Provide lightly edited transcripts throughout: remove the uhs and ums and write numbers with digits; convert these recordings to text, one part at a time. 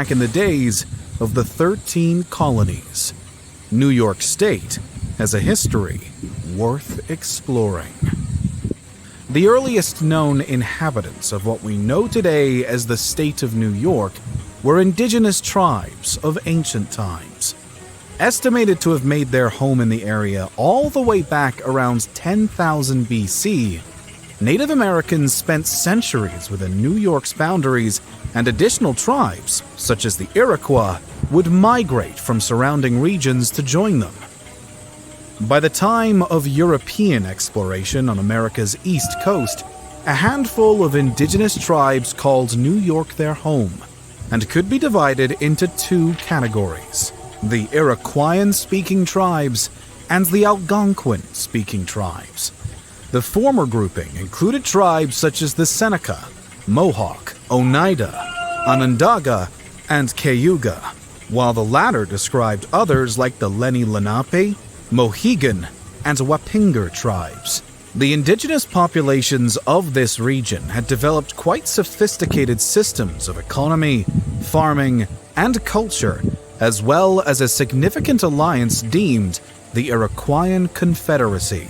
back in the days of the 13 colonies. New York State has a history worth exploring. The earliest known inhabitants of what we know today as the state of New York were indigenous tribes of ancient times. Estimated to have made their home in the area all the way back around 10,000 BC, Native Americans spent centuries within New York's boundaries, and additional tribes, such as the Iroquois, would migrate from surrounding regions to join them. By the time of European exploration on America's east coast, a handful of indigenous tribes called New York their home, and could be divided into two categories: the Iroquoian-speaking tribes and the Algonquin-speaking tribes. The former grouping included tribes such as the Seneca, Mohawk, Oneida, Onondaga, and Cayuga, while the latter described others like the Lenni Lenape, Mohegan, and Wappinger tribes. The indigenous populations of this region had developed quite sophisticated systems of economy, farming, and culture, as well as a significant alliance deemed the Iroquoian Confederacy.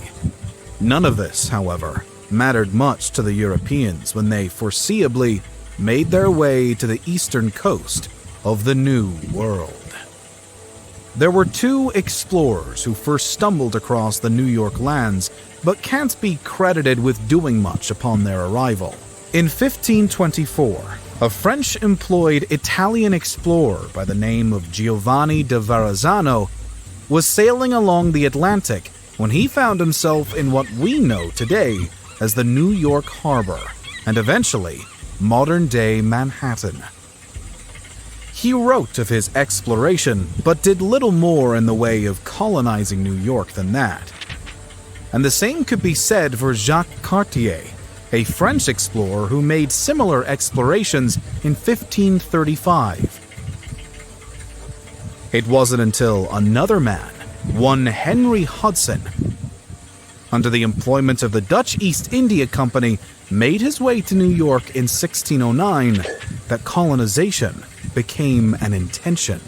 None of this, however, mattered much to the Europeans when they foreseeably made their way to the eastern coast of the New World. There were two explorers who first stumbled across the New York lands, but can't be credited with doing much upon their arrival. In 1524, a French-employed Italian explorer by the name of Giovanni da Verrazzano was sailing along the Atlantic when he found himself in what we know today as the New York Harbor, and eventually modern-day Manhattan. He wrote of his exploration, but did little more in the way of colonizing New York than that. And the same could be said for Jacques Cartier, a French explorer who made similar explorations in 1535. It wasn't until another man, one Henry Hudson, under the employment of the Dutch East India Company, made his way to New York in 1609 that colonization became an intention.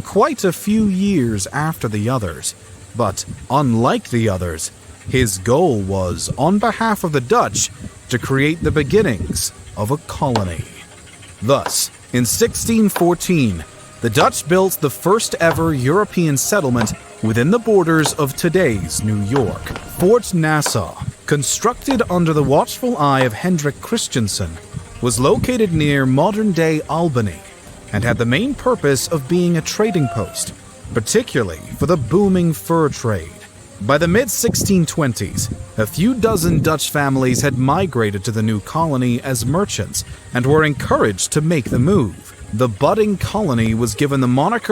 Quite a few years after the others, but unlike the others, his goal was, on behalf of the Dutch, to create the beginnings of a colony. Thus, in 1614, the Dutch built the first ever European settlement within the borders of today's New York. Fort Nassau, constructed under the watchful eye of Hendrik Christiansen, was located near modern-day Albany and had the main purpose of being a trading post, particularly for the booming fur trade. By the mid-1620s, a few dozen Dutch families had migrated to the new colony as merchants and were encouraged to make the move. The budding colony was given the moniker